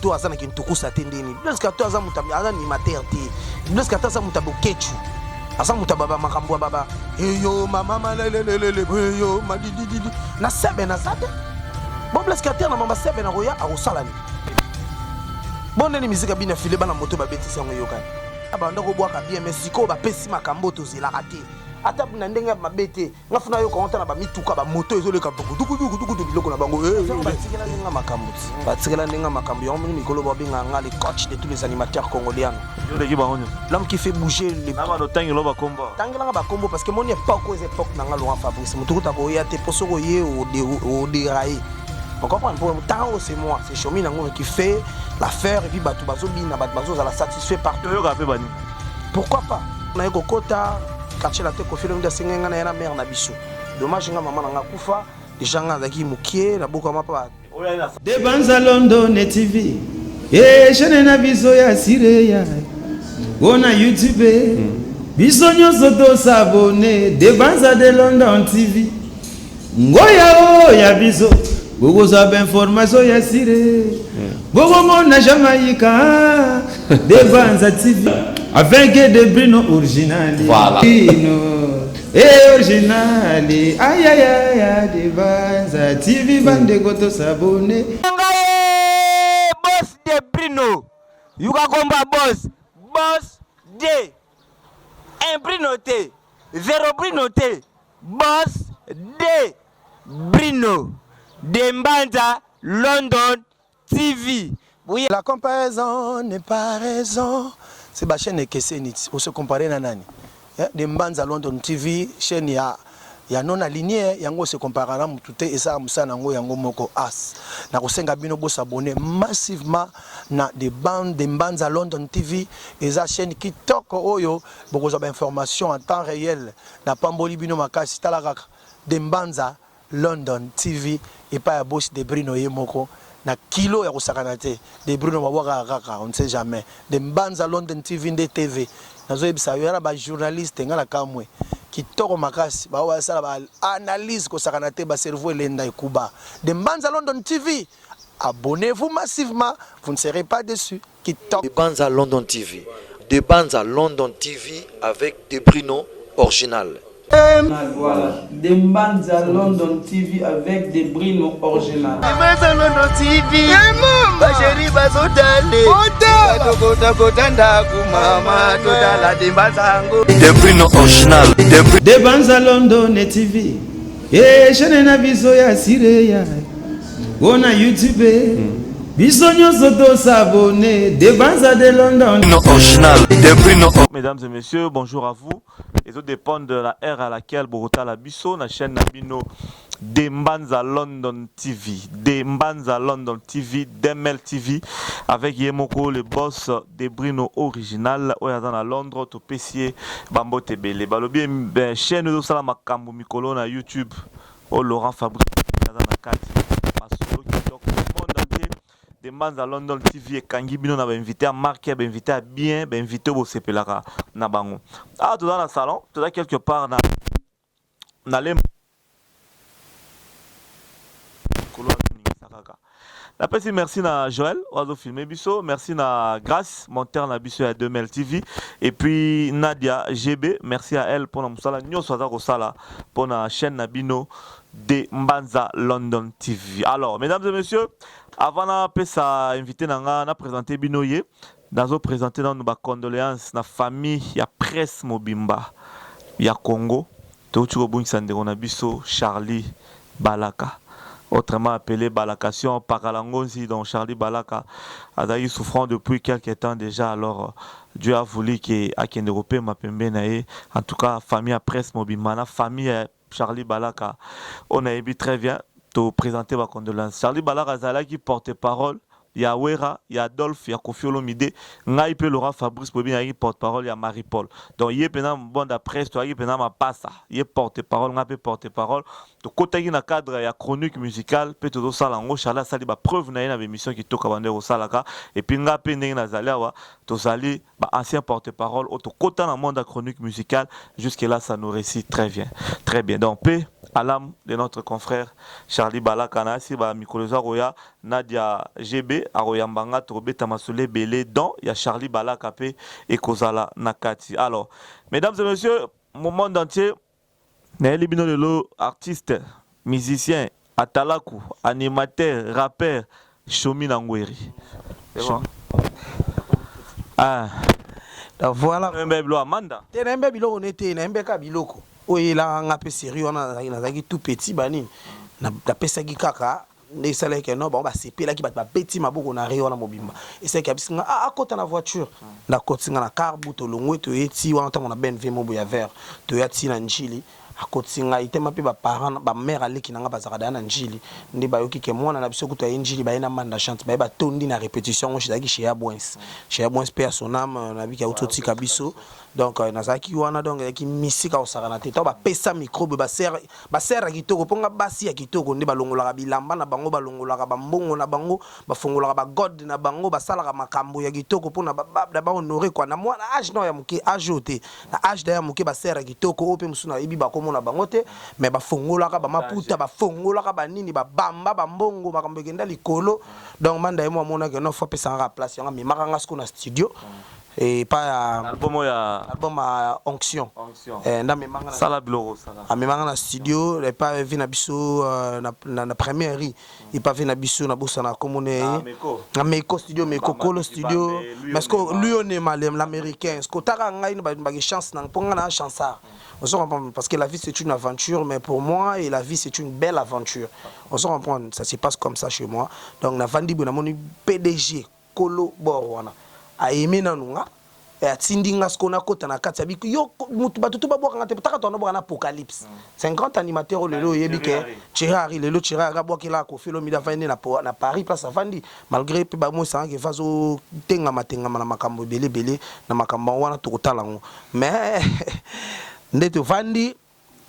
Kato azana kintukusa tendeni. Blaise Kato aza mutambi azana animateur te. Blaise Kato aza mutabo kechu. Aza mutababa makambo baba. Eyo mama lelelele eyo madididi. Na sebe na zate. Bon Blaise Kato na mama sebe na roya akosalani. Bon neni musique bina filé bana moto ba betisi ngo yokani. Aba ndako bwaka bien mais siko ba pesi makambo to zela raté. Ata na ndenga mabete ngafuna yo konta na ba mituka ba moto ezoleka duku biloko na bango batikela ndenga makambo batikela ndenga makambo yo moni mikolo ba benga ngale coach de tous les animateurs congoliens yo de kiba onyo l'homme qui fait bouger les aba no tangi lo ba komba tangela ba kombo parce que mon époque aux époques na ngalo Fabrice mutuku ta ko ya te posoko ye o de raé on comprend pour temps c'est moi c'est Chomi nango qui fait l'affaire et puis batu bazo bina batu bazo la satisfait partout yo ka pe bani pourquoi pas na yeko kota quartier la tête confirme de sengenga na mère na biso dommage nga maman nga kufa déjà nga zaki mukie na boko mapa de banza London TV eh jene na biso ya sireya ona YouTube biso nyoso to s'abonner de banza de London TV ngoya o ya biso gogo za information ya sire gogo mona Jamaïca de banza TV avec des Bruno original. Voilà. Et original. Aïe aïe aïe de Banza TV bande goto s'abonner. Boss de Bruno. Yuka komba boss. Boss de. Un Bruno T. Zéro Bruno T. Boss de Bruno. De Banza London TV. Oui, la comparaison n'est pas raison. C'est ma chaîne qui est pour se comparer à Nani. De Mbanza London TV, chaîne ya non aligné, yango se comparer à tout et ça musa nango yango moko as. Na ko senga bino bo s'abonner massivement na de bandes de Mbanza London TV et ça chaîne qui toque oyo beaucoup d'informations en temps réel. Na pamboli bino makasi talaka de Mbanza London TV et pas à boss de Bruno Yemoko. Na kilo ya kusakanate de Bruno Mabwaka kaka on ne sait jamais de Mbanza London TV de TV nazo ebisa yara ba journaliste ngala kamwe kitoko makasi ba wa sala ba analyse ko sakanate ba cerveau lenda ikuba de Mbanza London TV abonnez-vous massivement vous ne serez pas déçus kitoko De Banza London TV. De Banza London TV avec des Bruno original. Voilà, de Mbanza London TV avec des Bruno original. Mbanza London TV. Basheri bazotale. Kota kumama totala de Mbanzango. Des Bruno original. De Banza London TV. Eh jene na biso ya sireya. Ona YouTube. Biso nyoso to s'abonner de Banza de London. Bruno original. Des Bruno. Mesdames et messieurs, bonjour à vous. Les autres dépendent de la ère à laquelle Borota la Bisso, la chaîne Nabino de Mbanza London TV, de Mbanza London TV, d'ML TV, avec Yemoko, le boss de Bruno original, où il y a dans Londres, au Pessier, Bambo Tebele. Balobi, chaîne de Salama Kambo Mikolo na YouTube, au Laurent Fabrice, dans la carte, Masolo qui donc le monde entier. De Mbanza London TV et Kangi Bino n'a pas invité à marquer, invité à bien, invité au Sepelara na bango. Ah, tout dans le salon, tout là quelque part na les la petite merci na Joël, oiseau filmé biso, merci na Grace, monteur na biso à 2000 TV et puis Nadia GB, merci à elle pour na musala nyoso za ko sala pour na chaîne na bino de Mbanza London TV. Alors, mesdames et messieurs, avant de sa invité na présenter Binoye, nous présenter nos condoléances na famille ya presse mobimba ya Congo. Tout na biso Charlie Balaka, autrement appelé Balakation Pakalangonzi, dont Charlie Balaka a eu souffrant depuis quelques temps déjà. Alors Dieu a voulu que Akende Européen m'appelle en tout cas famille ya presse mobimba na famille Charlie Balaka, on a émis très bien de présenter ma condoléance. Charlie Balaka Zala qui porte-parole, il y a Wera, il y a Adolphe, il y a Kofi Olomide, il y a Laurent Fabrice Bobi, il y a porte-parole, il y a Marie-Paul. Donc il y a un bon d'après, il y a un passa, il y a porte-parole, il y a porte-parole. Donc côté il y a cadre, il y a chronique musicale, peut-être aussi ça lango, Charles ça dit preuve na une émission qui toka bande au salaka et puis nga pe ndenge na zali wa to zali ancien porte-parole auto côté dans monde de chronique musicale jusque là ça nous réussit très bien. Très bien. Donc paix à l'âme de notre confrère Charlie Balakana. Si ba Mikoloza Roya, Nadia GB, Aroyambanga, Tobe Tamasole Belé, dont il y a Charlie Balakape et Kozala Nakati. Alors, mesdames et messieurs, mon monde entier, Naël Bino Lelo, artiste, musicien, atalaku, animateur, rappeur, Shomi Nangweri. C'est bon. Ah. Voilà. Amanda. Tenembe biloko nete nembe ka biloko. Oyela nga pe sérieux na zaki tout petit bani. Na pesa gi kaka ne sala ke no ba sepela ki ba beti maboko na rio na mobimba. Et c'est kabisinga a kota na voiture. Na kotinga na car buto longwe to eti wana tango na BNV mobo ya vert. To yati na njili. Akotinga itema pe ba parents ba mère aleki nanga bazakada na njili ndi ba yoki ke mwana na biso kuto ya njili ba ina manda chante ba tondi na répétition ngo shidaki chez Abwens pe à son âme na biki autoti kabiso donc nazaki wana donc ki misika osakana te to ba pesa micro ba serre kitoko ponga basi ya kitoko ndi balongola bilamba na bango balongola ba mbongo na bango ba fongola ba god na bango ba sala makambo ya kitoko pona ba honorer quoi na mwana âge no ya muke ajouter na âge da ya muke ba serre kitoko ope musuna ibi ba na bangote mais ba fongola ka ba maputa ba fongola ka ba nini ba bamba ba mbongo makambo kenda likolo donc manda yemo mona ke no faut pesa nga place nga mi makanga sko na studio et pas album à onction nda me manga sala biloro sala a me manga na studio et pas vu na biso na première il pas vu na biso na bossa na commune na meko studio meko kolo studio parce que lui on est mal l'américain ce que taka ngai ba chance na ponga na chance. On se comprend parce que la vie c'est une aventure, mais pour moi et la vie c'est une belle aventure. On se comprend, ça se passe comme ça chez moi. Donc na vandi bona moni PDG Kolo Borwana. A aimé nanunga et a tindinga skona kota na kati abiko yo mutu batutu ba boka ngate taka to na boka na apocalypse. 50 animateurs lelo yebike Chirari lelo Chirari ga boka la ko filo mida vandi na Paris place vandi malgré pe ba mo sanga ke fazo tenga matenga na makambo belé na makambo wana to kotala ngo. Mais ndete vandi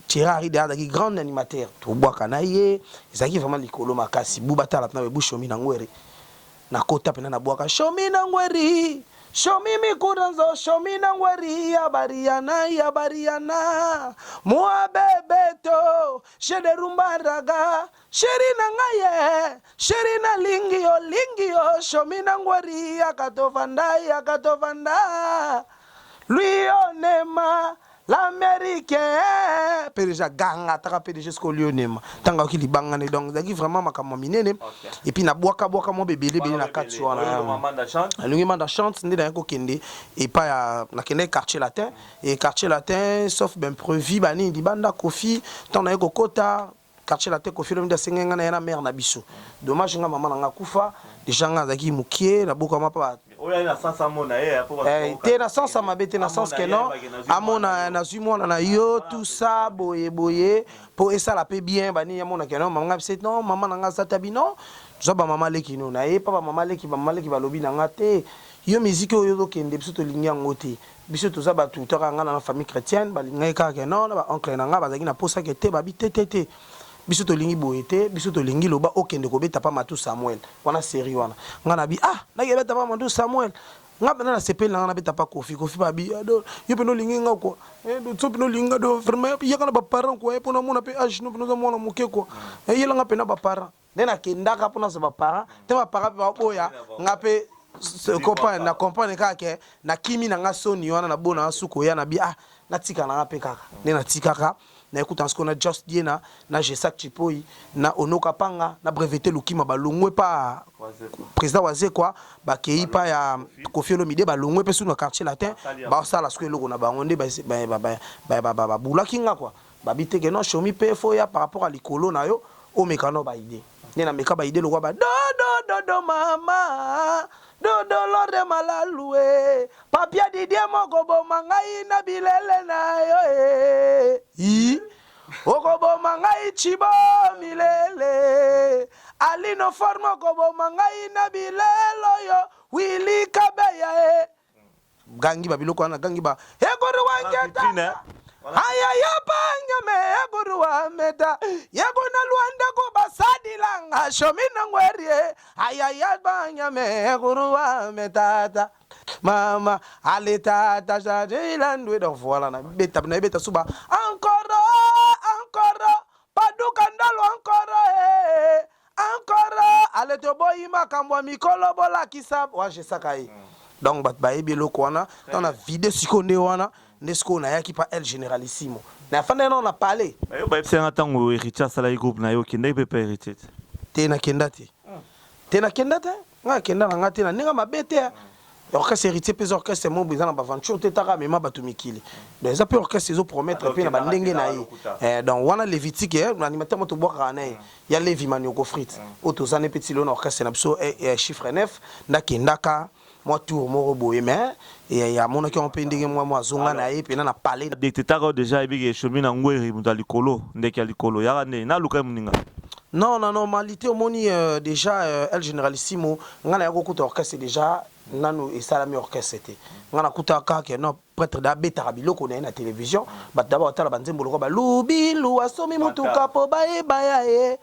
Chirari de adaki grand animateur to boka na ye ezaki vraiment likolo makasi bubata la na Shomi Nangweri na kota pena na boka Shomi Nangweri Shomi mikuranzo Shomi Nangweri ya bariana moi bebeto shede rumbaraga sheri nangaye sheri na lingio Shomi Nangweri akatovanda lui onema l'américain PDG ganga taka PDG sko lionema tanga ki libanga ne donc zaki vraiment makama minene et puis na boaka mo bebele na kati wana alungi manda chante ndi na ko kende et pas na kende quartier latin et quartier latin sauf ben prévu bani di banda kofi tant na ko kota quartier latin kofi lo nda sengenga na mère na biso dommage nga maman nga kufa déjà nga zaki mukie na boka mapa oya na sens mona te na sens mabete na sens que non amona na zui mona na yo tout ça boye pour ça la paix bien bani amona que non maman c'est non maman nga satabi non zo ba maman leki no na e papa maman leki ba lobi na ngate yo musique oyo do kende biso to lingi ngote biso to za ba tout nga na famille chrétienne ba lingi ka que non ba oncle na nga ba zaki na posa que te ba bitete biso to lingi boyete biso to lingi loba okende ko beta pa matu Samuel wana série wana ngana bi na ke beta pa matu Samuel ngaba na sepel na beta pa kofi ba bi ado yo pe no lingi ngako do to pe no linga do vraiment ya kana ba parent ko e pona mona pe age no za mona muke ko e yela nga pe na ba parent nena kenda ka pona za ba parent te ba parent ba boya ngape copain na comprendre kaka na kimi na nga soni wana na bona suko ya na bi na tika na ngape kaka nena tika ka na écoute en ce qu'on a just dit na Jesak Chipoi na Onoka Panga na breveté Lukima balongwe pa président waze quoi ba kei pa ya Kofi Olomide balongwe pe sur le quartier latin ba ça la squelo na bangonde ba bula kinga quoi ba bite que non chomi pe fo ya par rapport à likolo na yo o mekano ba idée ni na meka ba idée lo ba do mama do lorde malaloué papia didie moko bomangai na bilele na yo okobo mangai chibo milele alino formo kobo mangai na bilelo yo wili kabeya gangi babiloko wana gangi ba egoro wangeta aya yapanya me egoro wa meta yego na luanda ko basadi langa Shomi Nangweri aya yapanya me egoro wa meta mama aleta ta jailandwe donc voilà na beta suba encore baduka ndalo encore ale to boyima kambwa mikolo bolakisa wa jesaka ye donc bat bayebi eloko wana dans la vidéo sikonde wana nesiko na yaki pa El Généralissimo na fanda na parler ba epsenga tango héritier sala groupe na yo kende pe pa héritier te na kendate nga kenda na ngate na ninga mabete orchestre héritier pes orchestre mo bizana ba aventure te taka mema batu mikili donc ça peut orchestre zo promettre pe na bandenge na ye donc wana Levitique l'animateur moto boka na ya Levi Manioko Frit otozane petit lona orchestre na biso chiffre 9 na kendaka moi tour mo boye mais et ya mona ki on pe ndenge moi zonga na ye pe na parler détecteur déjà ebige chemin na ngweri muta likolo ndeki ya likolo ya ne na luka muninga non normalité au moni déjà El Généralissimo ngana ya kokuta orchestre déjà nanu esalami orchestre c'était ngana kutaka ke non prêtre da betara biloko na télévision bat d'abord tala banzembo loko ba lubi lu asomi mutuka po bae bae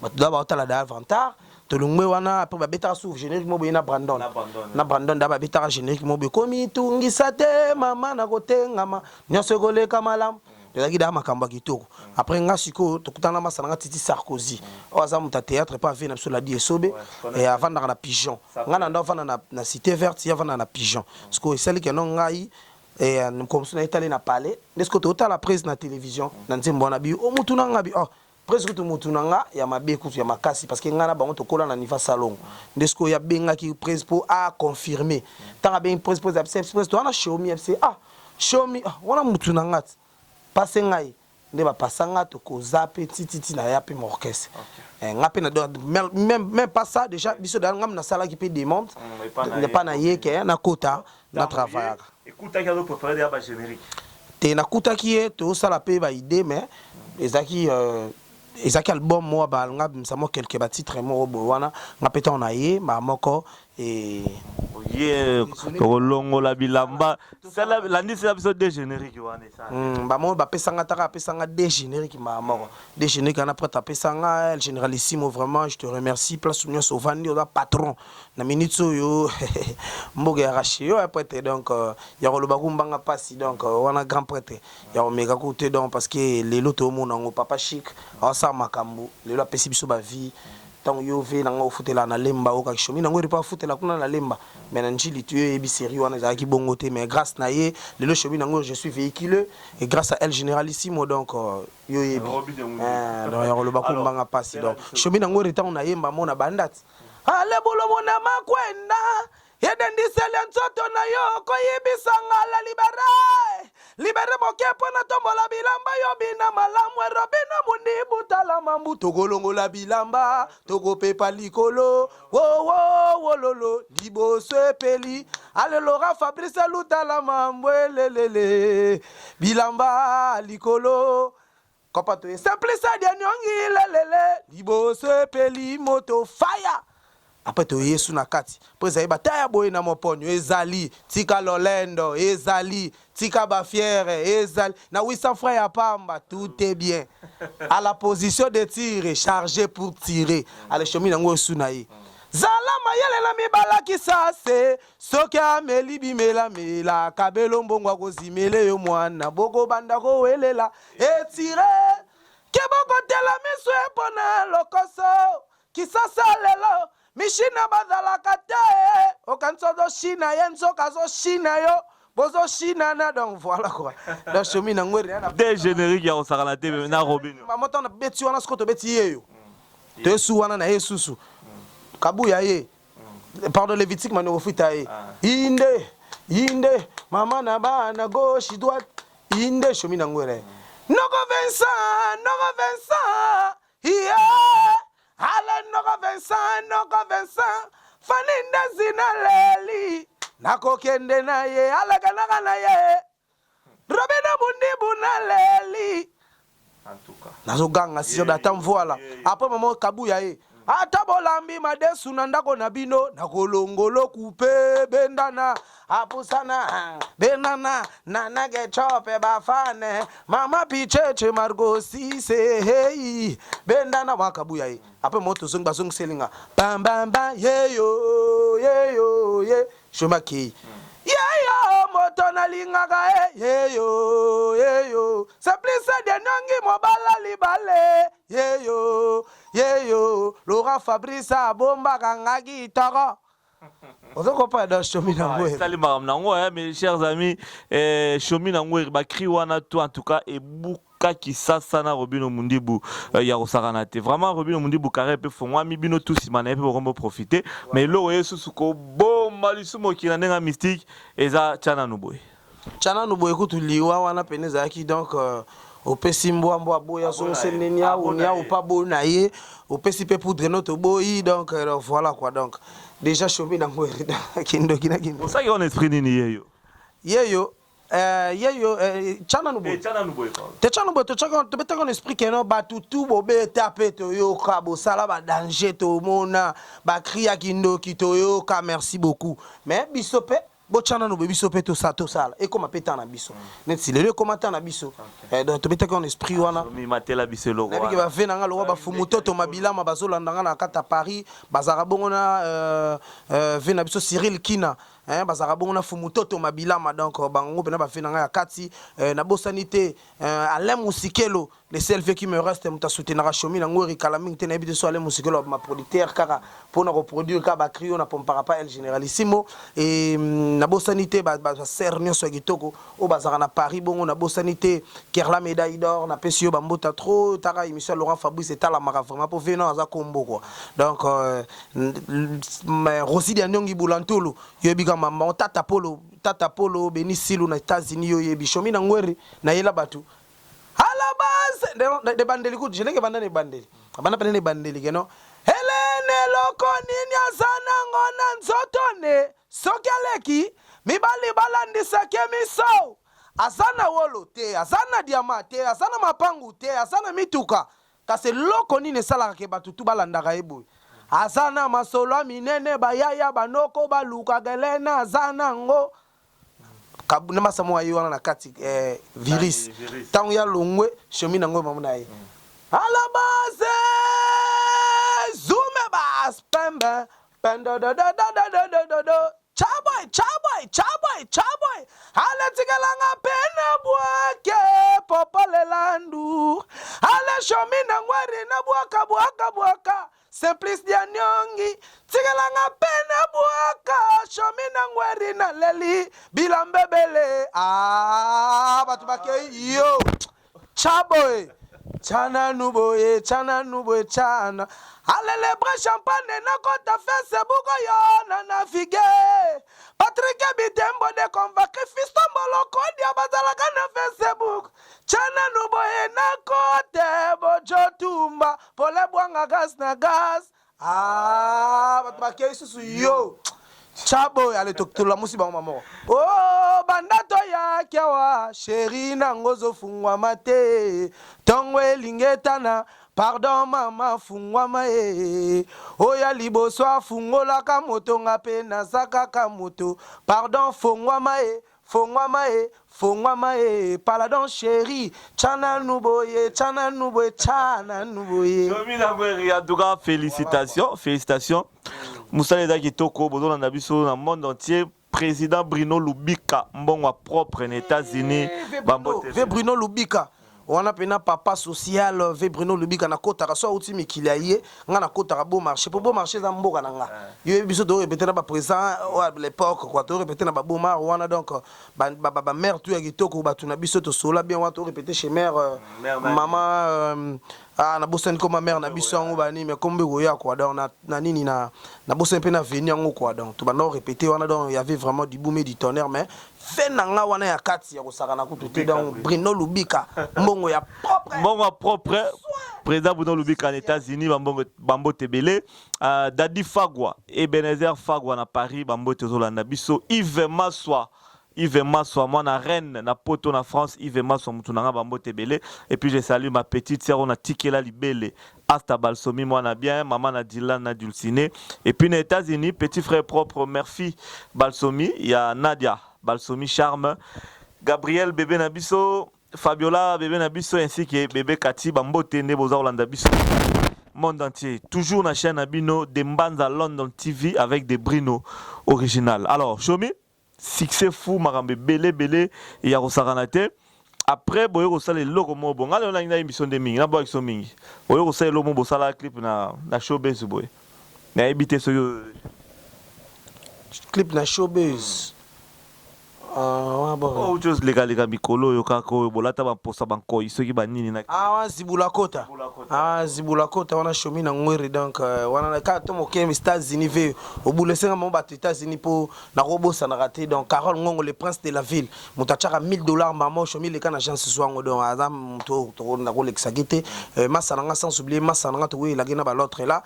bat d'abord tala da avantar tolungwe wana après ba betara sous générique mo na Brandon da ba betara générique mo be komi tungisa te mama na kotengama nyose koleka malam de la makambo kitoko après nga siko tokutana masana Titi Sarkozy oza muta théâtre pas vina sur la diesobe et avant dans la pigeon nga na ndo fana na cité verte ya fana na pigeon parce que celle qui non ngai et comme ça na italien na parler est-ce que tu la presse na télévision na nzembo na bi o mutu na nga bi oh presque tout mutu na nga ya mabeku ya makasi parce que nga na bango tokola na niveau salon est-ce que ya benga ki presse pour a confirmer tant ben presse to na show me fc show me wana mutu na nga passe ngai nde ba pasanga to ko zape titi na ya pe mon orchestre nga pe na même pas ça déjà biso da ngam na sala ki pe demande ne pas na yeke na kota na travail écoute à quel préféré ya ba générique te na kuta ki to sala pe ba idée mais ezaki album moi ba nga msamo quelques ba titres mo wana nga peta na ye ma moko et kolongo la bilamba sala landi c'est episode de générique wana ça ba mo ba pesanga taka pesanga de générique ma moko de générique na prêt à pesanga El Généralissimo vraiment je te remercie place union sovandi o patron na minute yo mboga raché yo prêtre donc ya koloba kumbanga pasi donc wana grand prêtre ya omega côté donc parce que les loto mona ngo papa chic asa makambo lelo apesi biso ba vie tant yo ve nanga ofutela na lemba o ka chomi nango ripa ofutela kuna na lemba mais na njili tu e bi série wana za ki bongote mais grâce na ye lelo chomi nango je suis véhiculé et grâce à El Généralissimo donc yo yebi donc ya koloba kumbanga pasi donc chomi nango reta na yemba mona bandati ale bolo mona makwenda yedendisele nzoto na yo koyebisanga la libere moke pona tombola bilamba yo bina malamu robina munibu tala mambu togolongola bilamba togopepa likolo wo lolo liboso epeli ale Laura Fabrice lutala mambu lelele bilamba likolo kopato simple ça nyongi lelele liboso epeli moto fire après to yesu na kati pesa eba taya boy na moponyo ezali tika lolendo ezali tika ba fiere ezali na 800 francs ya pamba tout est bien à la position de tir chargé pour tirer ale chomi nango suna yi zala mayele na mibala kisase soki ameli bimela mela kabelo mbongwa kozimele yo mwana boko banda ko welela etire keboko tela miso epona lokoso kisasa lelo Mishina badala kate okanso do shina yenso kazo shina yo bozo shina na donc voilà quoi donc chemin na ngwere na des génériques ya osaka na tebe na Robin mamoto na beti wana skoto beti yeyo te su wana na yesusu kabuya ye pardon Levitique Manioko Frit ye inde mama na bana gauche droite inde chemin na ngwere noko Vincent yeah ale noko Vincent faninda zina leli nakokende na ye alakanaka na ye robina mundibu na leli en tout cas nazoganga si j'attends voilà après maman kabuya ye ata bolambi madesu na ndako na bino nakolongolo kupe bendana apusana bendana nana ge chope bafane mama picheche margosi se hey bendana wakabuya ye après moto zong bazong selinga bam bam bam yeyo ye shomaki yeyo moto nalingaka yeyo yeyo Simplice de Nyongi mobala libale yeyo Laurent Fabrice abombaka ngaki toko. On ne pas dans Chomi Nangoué. Salut Madame Nangoué, mes chers amis. Chomi Nangoué, Bakri Wanato en tout cas et Bouka qui sasana Robino Mundibu Yarosaranate. Vraiment Robino Mundibu carré peut faire moi mi bino tous si mané peut vraiment profiter. Mais l'eau est sous suko bon malisumo qui n'a mystique et ça Tchana Nuboy. Tchana Nuboy écoute liwa wana peneza qui donc au pesimbo ambo aboya so senenia ou nia ou pas bo naie au pesipe poudre notre boy donc voilà quoi donc déjà Chomi Nangoué kindo kina kindo. Pour ça qu'on esprit ni yeyo Tchana Nuboy te Tchana Nuboy te chaka te beta qu'on esprit que non ba tout bobe taper to yo ka bo sala ba danger to mona ba cria kindo kito yo ka merci beaucoup mais bisope bo Tchana Nuboy bisope to sala et comme apeta na biso net si le commentaire na biso donc te beta qu'on esprit wana mi matela biselo na biki ba vena nga lo ba fumuto to mabilama bazolanda nga na kata Paris bazara bongo na vena biso Cyril Kina bazara bongo na fumutoto mabilama donc bango pena ba fena nga ya kati na bosanité Alain Musikelo le seul fait qui me reste muta soutenir Chomi Nangoué kalaming te na bide so Alain Musikelo ma producteur kaka pour na reproduire ka ba crio na pompara pa El Generalissimo et na bosanité ba sernio so gitoko o bazara na Paris bongo na bosanité Kerla médaille d'or na pesio bambota trop tara émission Laurent Fabrice et la mara vraiment pour venir à kombo quoi donc Rosy Nyongi Boulantolo yobiga maman tata polo benisilu na États-Unis yo yebi Chomi Nangoué na yela batu à la base de bandeli coup je n'ai que bandeli abana pene bandeli keno Helene loko nini azana ngona nzotone sokeleki mibali balandi sake miso azana wolo te azana diamant te azana mapangu te azana mituka kasi loko nini salaka ke batutu balandaka eboy azana masolo minene bayaya banoko baluka gelena azana ngo kabuna masamu ayi wana na kati virus tangu ya longwe Chomi Nangoué mamuna yi ala base zume bas pembe pendo do chaboy ale tigalanga pena bwake popole landu ale Chomi Nangoué na bwaka Simplice de Nyongi tigalanga pena bwaka Chomi Nangoué na leli bilambebele batu bakei yo chaboy Tchana Nuboy chana alele bre champagne na kota Facebook yo na naviguer Patrick Bitembo de convaincre Fiston Moloko dia bazalaka na Facebook Tchana Nuboy na kote bojo tumba pole bwanga gas na gas batu bakei susu yo Chaboy ale toktola musiba mama bandato ya kiawa chéri nangozo fungwa mate tongwe lingetana pardon mama fungwa mae oya liboso afungola ka moto ngape na saka ka moto pardon fungwa mae paladon chéri Tchana Nuboy Chomi Nangoué en tout cas félicitations Moussale Daki Toko bozo na biso na monde entier président Bruno Lubika mbongo propre aux États-Unis ve Bruno Lubika wana pena papa social ve Bruno Lubika na kota ka so uti mikila ye nga na kota ka beau marché za mboka na nga yo biso do répéter na ba présent à l'époque quoi to répéter na ba beau mar wana donc ba mère tu ya kitoko ba tuna biso to sola bien wa to répéter chez mère maman na bosen comme ma mère na biso ngo bani mais comme be ya quoi donc na nini na bosen pe na venir ngo quoi donc to ba no répéter wana donc il y avait vraiment du boom et du tonnerre mais fait nanga wana ya kati ya kosaka na kutu te donc Bruno Lubika mbongo ya propre président Bruno Lubika en États-Unis bambo tebele Dadi Fagwa Ebenezer Fagwa na Paris bambo tezolanda biso Yves Maswa moi na Rennes na poto na France Yves Maswa mutunanga bambo tebele et puis je salue ma petite sœur on a Tikela Libele Asta Balsomi moi na bien maman na Dylan na Dulciné et puis aux États-Unis petit frère propre Murphy Balsomi il y a Nadia Balsomi Charme Gabriel bébé Nabiso Fabiola bébé Nabiso ainsi que bébé Kati bambo tende boza Olanda biso monde entier toujours na chaîne Abino de Mbanza London TV avec des Brino original alors Chomi succès fou makambe belé et ya kosakana te après boye kosala eloko mo bonga le na émission de mingi na boye so mingi boye kosala eloko mo bosala clip na showbiz boye na ebité so clip na showbiz oh chose lega mikolo yo kako bolata ba posa banko isoki ba nini na zibula kota zibula kota wana shomi na ngwere donc wana ka to mo kem États-Unis ve obule senga mo ba États-Unis po na robosa na raté donc Carole Ngongo le prince de la ville mutachaka $1000 mama shomi le kana chance swango donc azam to na ko lexagite massa na sans oublier massa na to we la gena ba l'autre là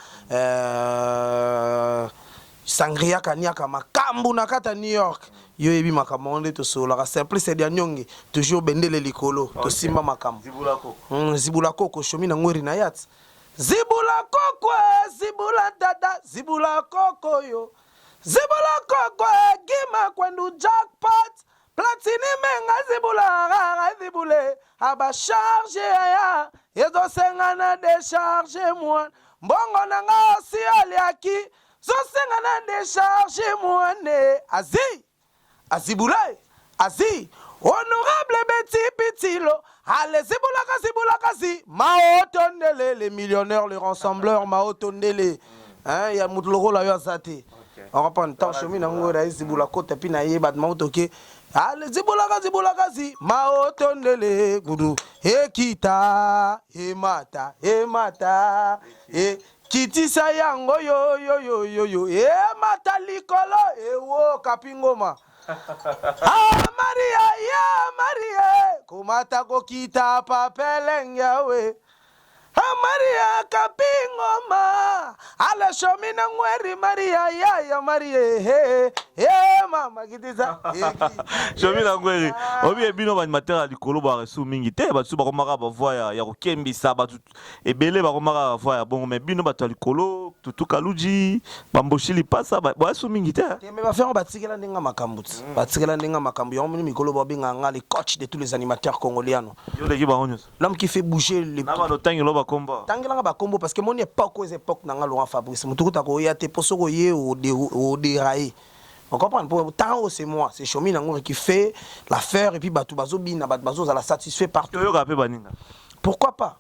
sangria kaniaka makambu na kata New York yo ebi makambo nde to sola simple c'est dia nyongi toujours bendele likolo to simba makambo zibula koko shomi na ngweri na yat zibula koko zibula dada zibula koko yo zibula koko gima kwendu jackpot platini menga zibule aba charge ya yezo senga na décharger moi mbongo na nga si aliaki zo senga na décharger moi ne Azi, honorable Betty Pitilo, allez, zibulaka, Mao Tondele, les millionnaires, les rassembleurs, Mao Tondele. Hein, il y a Moutloro là, Yasati. On reprend tant chemin dans le zibulako, tapi na ye, bat Mao Toke. Allez, zibulaka, Mao Tondele, Goudou, Ekita, Emata, Kiti sayango yo, Emata likolo, wo kapingoma. Maria, kumata kokita papelenga we. Maria kapingoma, ala shomi na ngweri Maria, mama kitiza. Shomi na ngweri, obi ebino ba matera likolo ba resu mingi te ba su ba komaka ba voya ya kokembisa ba ebele ba komaka voya bongo me bino ba likolo tutu kaluji bamboshili pasa ba resu mingi te. Mais ba faire batikela ndinga makambuti. Batikela ndinga makambu ya mini mikolo ba binga nga les coach de tous les animateurs congoliens. Yo leki ba onyos. L'homme qui fait bouger les na ba no tangelo ba komba. Tangela ba kombo parce que mon époque aux époques na nga Laurent Fabrice mutukuta ko ya te posoko ye au dérailler. On comprend pour tant c'est moi, c'est Chomi Nangour qui fait l'affaire et puis Batou Bazobi na Bazo à la satisfait partout. Pourquoi pas?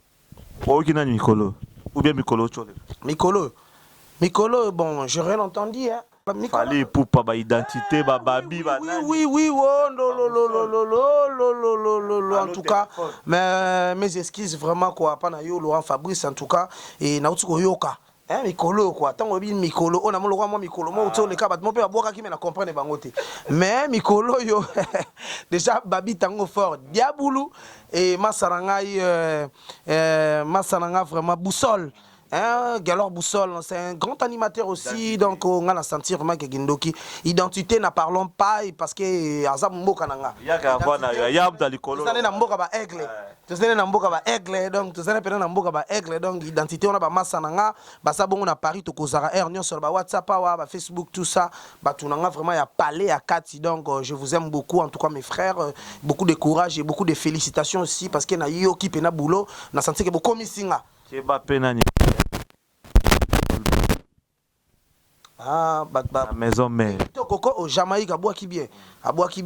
Mikolo ou bien Mikolo Chole. Mikolo bon, j'ai rien entendu hein. Fallait pour pas identité babi oui en tout cas mais mes excuses vraiment quoi pas na yo Laurent Fabrice en tout cas et na utuko yoka hein mikolo quoi tant obi mikolo on a mon roi moi mikolo moi auto le cas mon père boka qui me na comprendre bangote mais mikolo yo déjà babi tango fort diaboulou et masarangai vraiment boussole. Hein, Galor Boussole, c'est un grand animateur aussi, donc on a senti vraiment que Gindoki, identité n'a parlons pas parce que Azam Mokananga. Donc identité on a ba masananga, ba sabon on a Paris to kozara ernion sur ba WhatsApp ba Facebook tout ça, ba tunanga vraiment ya parler à Kati donc je vous aime beaucoup en tout cas mes frères, beaucoup de courage et beaucoup de félicitations aussi parce que na yo qui pena boulot, na senti que beaucoup missinga. La maison mère. Kitoko au Jamaïque a bois qui bien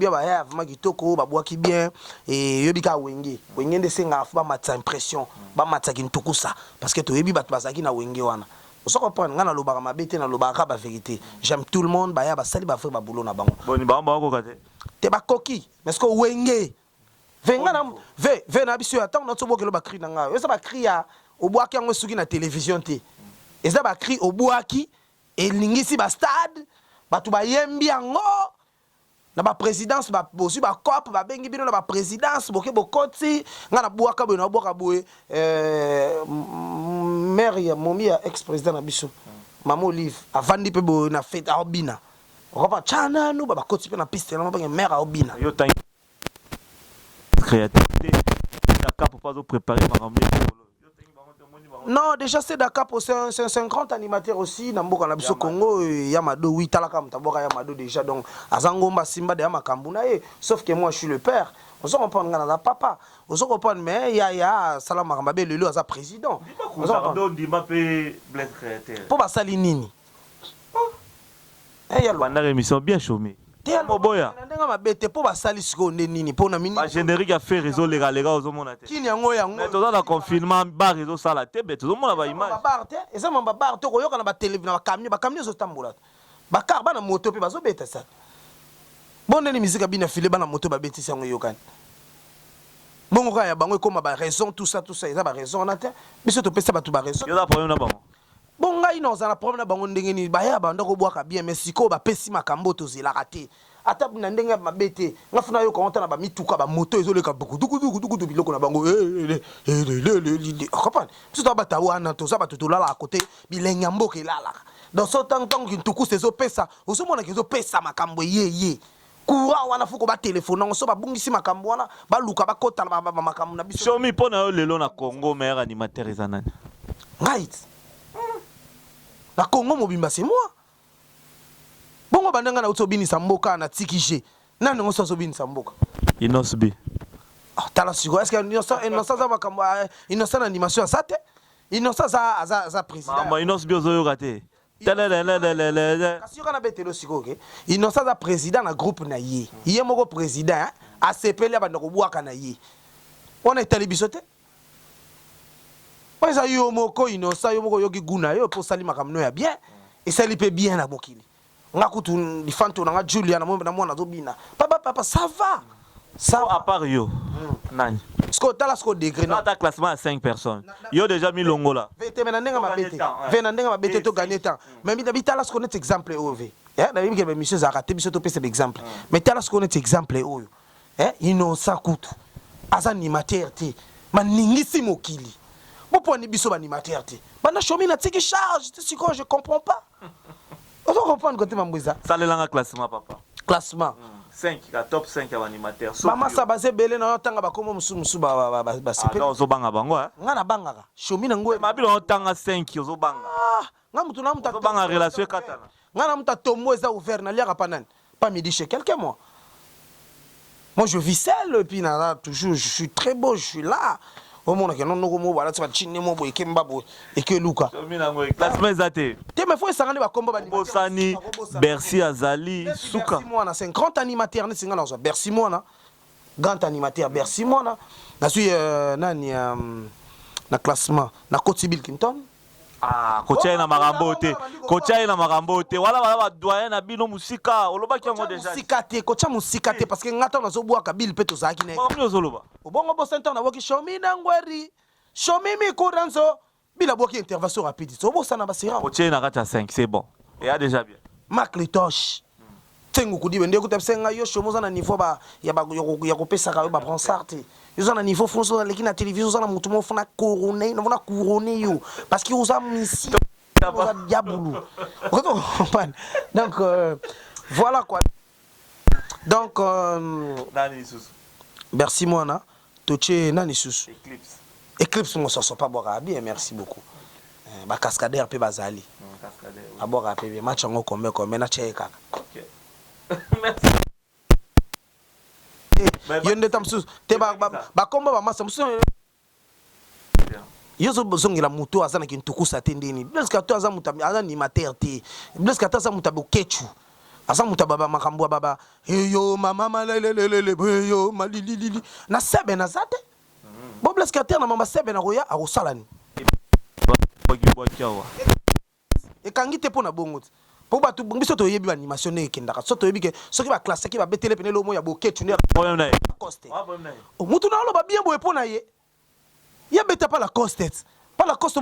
ba ya vraiment kitoko ba bois qui bien et yobika wenge de senga fa matsa impression ba matsa kintuku ça parce que to yebi bat bazaki na wenge wana on comprendre ngana lobaka mabete na lobaka ba vérité j'aime tout le monde ba ya ba sali ba frère ba boulot na bango boni ba ko kate te ba koki mais que wenge venga na ve na biso attends na tsobo ke lo ba cri na nga yo ça ba cri ya au bois qui en suki na télévision te et ça ba cri au bois qui et lingisi ba stade batu ba yembi yango na ba présidence ba bosu ba cop ba bengi bino na ba présidence boke bokoti nga na buaka bo na boka boye maire ya momi ya ex président na biso Maman Olive avandi pe bo na fête a obina on va chana no ba koti pe na piste na ba maire a obina yo tan créativité Dakar pour pas préparer ma rambe. Non, déjà c'est Dakar, c'est un grand animateur aussi. Namboka na biso Congo, Yamado, oui, talaka mtaboka Yamado déjà. Donc, Azangomba Simba de Yamakambuna. Sauf que moi, je suis le père. On se comprend na papa. On se comprend, mais ya Salama Rambabe, le à sa président. On se comprend. Dima pe bled créateur. Pour Basalinini. Pendant l'émission bien chômé. Moboya. Ndenge mabete po basali siko nini po na mini. Ba générique a fait réseau légal ozomona te. Kini yango yango. Mais toza na confinement ba réseau sala te beto ozomona ba image. Ba bar te, eza mamba bar to koyoka na ba télévision ba camion zo tambola. Ba car ba na moto pe bazo beta ça. Bonne musique bina filé ba na moto ba beti sango yokani. Bongo ka ya bango ekoma ba raison tout ça eza ba raison na te. Biso to pesa ba tout ba raison. Yo da problème na bango. Bon ngai inoza na problème na bango ndenge ni baya banda ko bwaka bien mais siko ba pesi makambo to zela te ata na ndenge mabete ngafuna yo konta na ba mituka ba moto ezoleka buku duku biloko na bango comprendre biso to bata wana to za bato to lala à côté bilenga mboka elala dans ce temps ki ntuku sezo pesa osomona kezo pesa makambo ye kuwa wana fuko ba téléphone ngo so ba bungisi makambo wana ba luka ba kota ba makambo na biso Shomi pona yo lelo na Congo meilleur animateur ezanani. Right. Na Congo mobimba c'est moi. Bongo bandanga na utobinisa mboka na tikije. Nani ngo sobinisa mboka? Inosbi. Ah tala siko est-ce que innocent za makambo innocent animation ça te? Innocent za président. Mama Inosbi ozoyo kate. Telelelelelele. Kasi kana betelo siko ke. Innocent za président na groupe na ye. Ye moko président a sepele ba ndako bwaka na ye. On est télébisoté. Moi ça yo moko innocent yo moko yoki guna yo pour sali makamno ya bien et ça li peut bien na bokili. Nga kutu di fanto na Julia na mwana zobina. Papa ça va. Ça À part yo. Nani. Sko tala sko degré Non, ta classement à 5 personnes. Yo déjà mis longo là. Vete mena ndenga mabete. Vena ndenga mabete to gagner temps. Mais mi dabita la sko net exemple OV. Eh na bimike be monsieur za raté biso to pese exemple. Mais tala sko net exemple oyo. Eh innocent kutu. Aza animateur te. Maningisi mokili. Pourquoi ni biso animateur te? Bana chomi na tiki charge, tu sais quoi, je comprends pas. On doit comprendre côté Mambouza. Ça le langa classement papa. Classement. 5, la top 5 à animateur. Maman ça basé belé na tanga ba komo musu ba Ah non, zo banga bango hein. Ngana bangaka. Chomi na ngwe. Ma bilo tanga 5 zo banga. Ah, nga mutu na muta. Zo banga relation katana. Ngana muta tombo eza ouvert na liaka panane. Pas midi chez quelqu'un moi. Moi je vis seul puis na toujours je suis très beau, je suis là. Au monde que non mo bala tsa chine mo boy kemba boy et que Luka. Classement ezate. Te me faut sangane ba komba ba Bosani, Bercy Azali, Souka. Bercy moi na 50 animateurs ne singa na so Bercy moi na grand animateur Bercy moi na suis nani na classement na Cotibil Kinton. Ah, kocha na marambo te. Kocha na marambo te. Wala doyen na bino musika. Oloba ki yango déjà. Musika te, kocha musika te parce que ngata na zo bwa kabil peto zaki ne. Mamno zoloba. Bongo bo center na woki shomi na ngweri. Shomi mi kuranzo. Bila boki intervention rapide. So bo sana basira. Kocha na kata 5, c'est bon. Et a déjà bien. Marc Letoche. Tengu kudi bende ko tapsenga yo shomo za na niveau ba ya ko pesa ka ba bransarte. Yo za na niveau fonso na lekina télévision za na mutu mo fona couronner, na fona couronner yo parce que usa misi za diabulu. Donc voilà quoi. Donc Nani susu. merci moi toche nani susu. Eclipse mo so pas boire bien merci beaucoup. Ba cascadeur pe bazali. Cascadeur. Abora pe bien match ngo comme na cheka. OK. Merci. Yonde tamsus te ba komba ba masa musu yozo bozongela muto azana kintukusa te ndeni bleska to aza muta aza ni materte bleska to aza muta bokechu aza muta baba makambo baba yo mama lelelele yo malilili na sebe na zate bo bleska te na mama sebe na roya a rosalani ekangi te pona bongo po batu biso to yebi animation ne kendaka so to yebi ke soki ba classe ki ba betele pene lo mo ya bokechu ne problème na coste mutu na lo ba bien boye pona ye ya beta pa la coste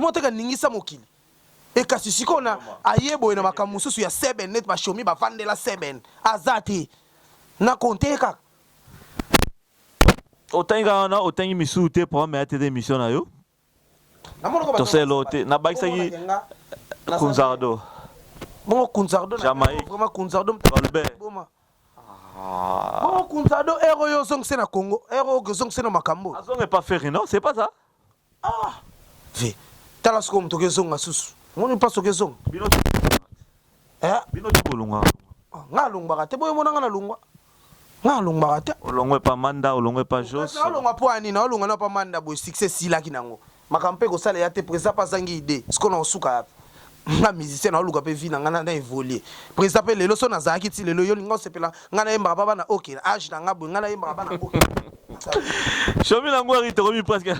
mo te ka ningisa mokili e kasi sikona ayebo na makamususu ya seben net ba shomi ba vandela seben azati na konteka otenga na otengi misute pour mettre des missions na yo to selo te na baisaki kunzardo bon kunzardo Jamaïque vraiment kunzardo Colbert bon kunzardo ero yo zong sena Congo ero go zong sena makambo azong pas faire non c'est pas ça ah ve tala sko mto ke zonga susu ngoni pas so ke zong bino bolunga nga lungba te boyo mona nga na lungwa nga lungba te olongwe pa manda olongwe pa jos na lungwa po ani na lungwa na pa manda boy success sila kinango makampe ko sala ya te presa pa zangi ide sko na osuka nga musicien na luka pe vie na nga na évoluer président pe lelo so na zaki ti lelo yo linga sepela nga na yemba baba na OK âge na nga bo nga na yemba baba na OK Chomi Nangwari te remis presque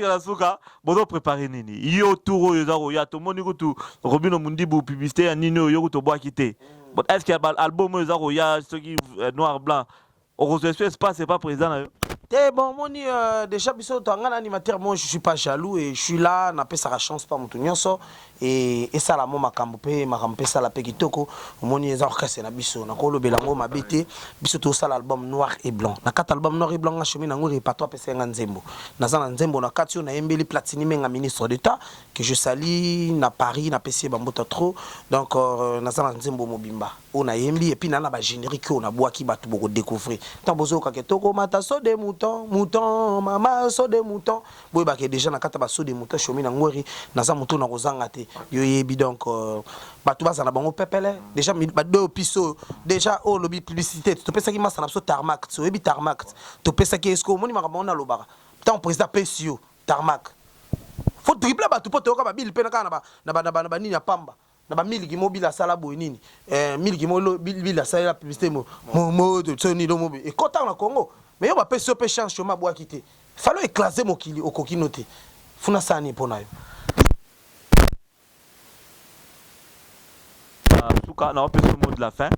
la souka bodo préparer nini yo tour yo zaro ya to moni ko tu Robino Mundibu publicité ya nini yo ko to boa quitter but est-ce qu'il y a album yo zaro ya ce qui noir blanc au espace c'est pas présent là. Bon, moni déjà biso to ngana animateur moi je suis pas jaloux et je suis là na pesa la chance pas mutu nyonso et ça la mo makambo pe ça la pe kitoko moni eza orchestre na biso na ko lobela ngo mabete biso to ça l'album noir et blanc na kat album noir et blanc nga chemin na ngori repertoire pesa nga nzembo na za na nzembo na kat yo na yembeli platini menga ministre d'état que je salue na Paris na pesi bambota trop donc na za na nzembo mobimba on a yembi et puis na ba générique on a boaki batu boko découvrir tant bozo ka ketoko mata so de mouton mama so de mouton boy ba ke déjà na kata ba so de mouton chomi na ngori na za mouton na kozanga te yo yebi donc batu baza na bango pepele déjà ba do piso déjà oh lobby publicité to pesa ki masa na so tarmac so yebi tarmac to pesa ki esko moni makambo na lobaka tant président PCO tarmac faut tripler batu po to ka ba bil pe na kana ba nini ya pamba na ba miliki mobile sala boy nini miliki mo bil sala la publicité mo de Sony do mobile et kota na Congo mais yo ba peso pe chance choma boa quitter falo éclaser mokili okokinote funa sani pona yo souka na opé ce mot de la fin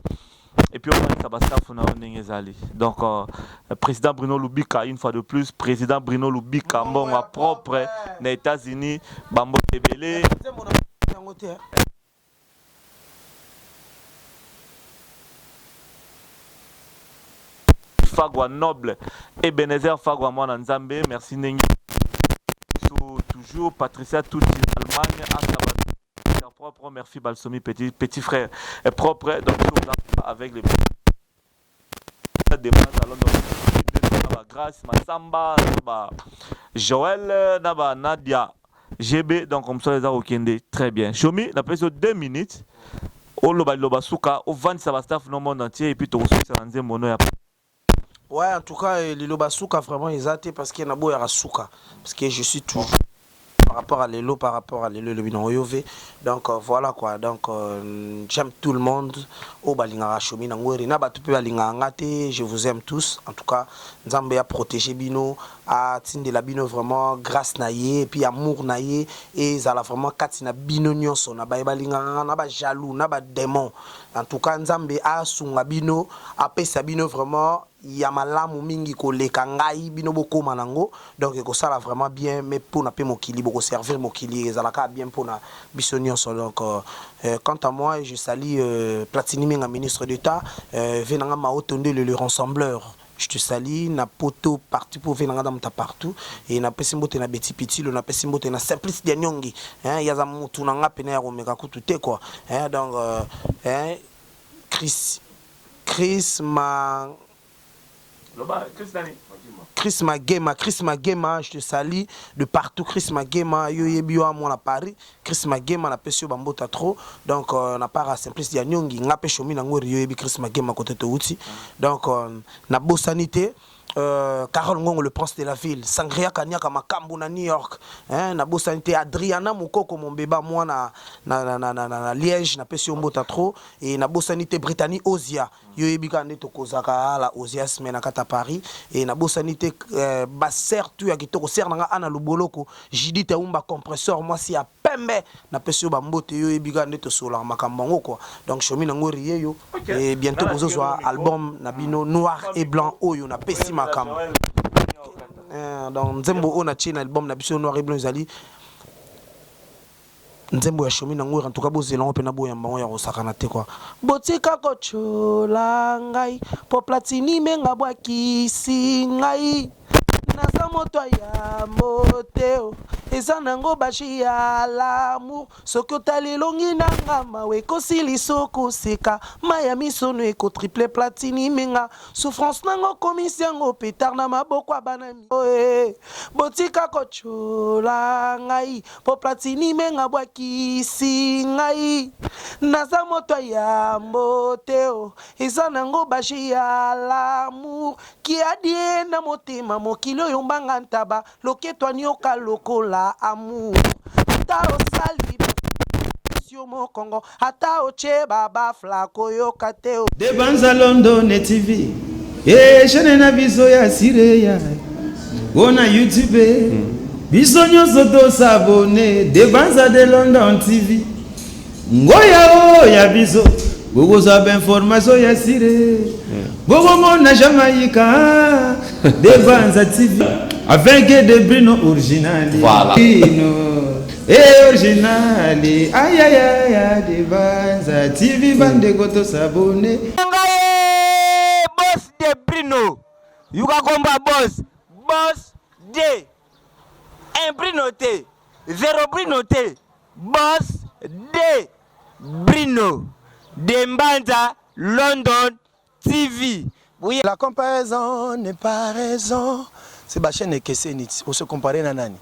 et puis on va ça basta funa onengezali donc président Bruno Lubika une fois de plus président Bruno Lubika bon propre na États-Unis bambo tebele Fagwa Noble et Benezer Fagwa Mwana Nzambe, merci Nengi. Toujours Patricia Touti Allemagne, Asaba propre, merci Balsomi petit frère est propre donc avec les demandes alors donc grâce Massamba Joël Naba Nadia GB donc comme ça les a okende très bien. Chomi la prise 2 minutes. Au loba souka au 20 Sabastaf dans le monde entier et puis tu reçois ça dans un mono ya. Ouais, en tout cas, les Lobasuka, vraiment, ils ont été parce qu'il y a un beau Yarasuka. Parce que je suis toujours par rapport à l'élo, le binon Yové. Donc voilà quoi. Donc j'aime tout le monde. Oh, Balinga Chomi, Nangweri, Nabatupe Balinga Ngate, je vous aime tous. En tout cas, Nzambe a protégé Bino, a tinde la Bino vraiment grâce naïe, et puis amour naïe, et ça a vraiment katina Bino nyonso, naba Balinga, naba jaloux, naba démon. En tout cas, Nzambe a sunga Bino, a pesa Bino vraiment. Il y a malamu mingi ko leka ngai bino boko manango donc ko sala vraiment bien mais pour na pe mokili boko servir mokili ezalaka bien pour na bisonion donc quant à moi je salue Platini Menga ministre d'état venanga ma otonde le rassembleur je te salue na poto parti pour venanga dans ta partout et na pesimbote na beti pitilo na pesimbote na simplice de nyongi ya za mutu na nga pena ya komeka kutu te quoi donc Chris Magema, je te salue de partout. Chris Magema, yo yebio à moi à Paris. Chris Magema na pesio bambota trop. Donc na para simplice ya nyongi ngape chomi na ngori yo yebi Chris Magema côté to outi. Donc na bosanité Carole Ngongo, le prince de la ville, Sangria Kanyaka Makambu na New York, na bosanité Adriana Mukoko mon bébé moi na Liège na pesio mbota trop et na bosanité Brittany Ozia yo yebika ndeto kozaka la Ozia semaine kata Paris et na bosanité Basser tu ya kitoko ser nga ana luboloko Jidite Umba compresseur moi si a pembe na pesio bambote yo yebika ndeto sola makambango quoi donc chomi na ngori yo et bientôt bozo soit album na bino noir et blanc oyo na pesi makam donc nzembo on a china album na biso noir et blanc zali nzembo ya chomi na ngori en tout cas bozelon pe na boya mbango ya kosakana te quoi botika kochola ngai po Platini Menga bwakisi ngai naza moto ya moteo eza nango bashi ya l'amour soki otali elongi na nga mawe ekosilisa koseka maya misono ekotriple Platini Menga souffrance nango komisi yango petard na maboko ya banami botika kochola ngai po Platini Menga bwakisi ngai naza moto ya moteo eza nango bashi ya l'amour ki adie na motema mokili oyo mbanga ntaba loketwa nyoka lokola amour ta osali radio mokongo ata oche baba flako yoka te o. De Banza London TV. Chaîne na biso ya sireya. Gona YouTube. Biso nyonso to s'abonner. De Banza de London TV. Ngoya o ya biso. Bogo za information ya sire. Bogo mona Jamaïca. De Banza TV. Avec des Bruno original. Voilà. Originali, aïe aïe aïe, de Banza TV, bande goto s'abonner. Boss de Bruno. Yuka komba boss. Boss de. Un Bruno T. Zéro Bruno T. Boss de Bruno. De Mbanza London TV. Oui. La comparaison n'est pas raison. C'est la chaîne Kesenit. On se compare na nani.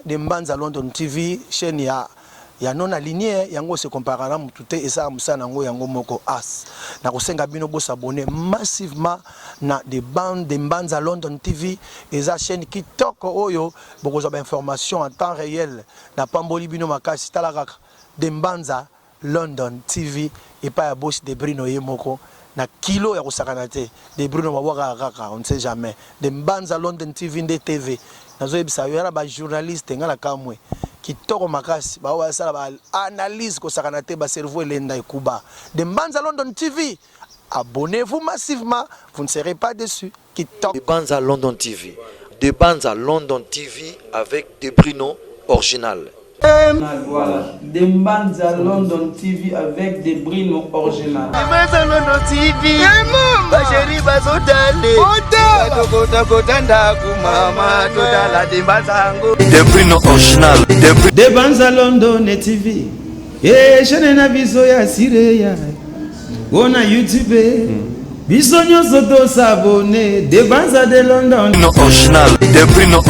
De Mbanza London TV, chaîne ya non aligné, yango se compare na mutute esa musana ngo yango moko as. Na kosenga bino bo s'abonner massivement na de bande de Mbanza London TV, esa chaîne qui toko oyo boko za information en temps réel na pamboli bino makasi talaka de Mbanza London TV et pas ya boss de Bruno Yemoko. Na kilo ya kusakana te de Bruno mabwaka kaka on ne sait jamais de Mbanza London TV de TV nazo ebisa yo ba journaliste ngala kamwe kitoko makasi ba wa sala ba analyse kusakana te ba cerveau elenda ekuba de Mbanza London TV. Abonnez-vous massivement, vous ne serez pas déçus. De Banza London TV. De Banza London TV avec des Bruno original. Voilà, de Mbanza London TV avec des Bruno original. De Banza London TV. Basheri bazotale. Kota kota ndaku mama totala de Banzango. Des Bruno original. De Banza London TV. Chaîne na biso ya sireya. Gona YouTube. Biso nyonso to s'abonner. De Banza de London original. Des Bruno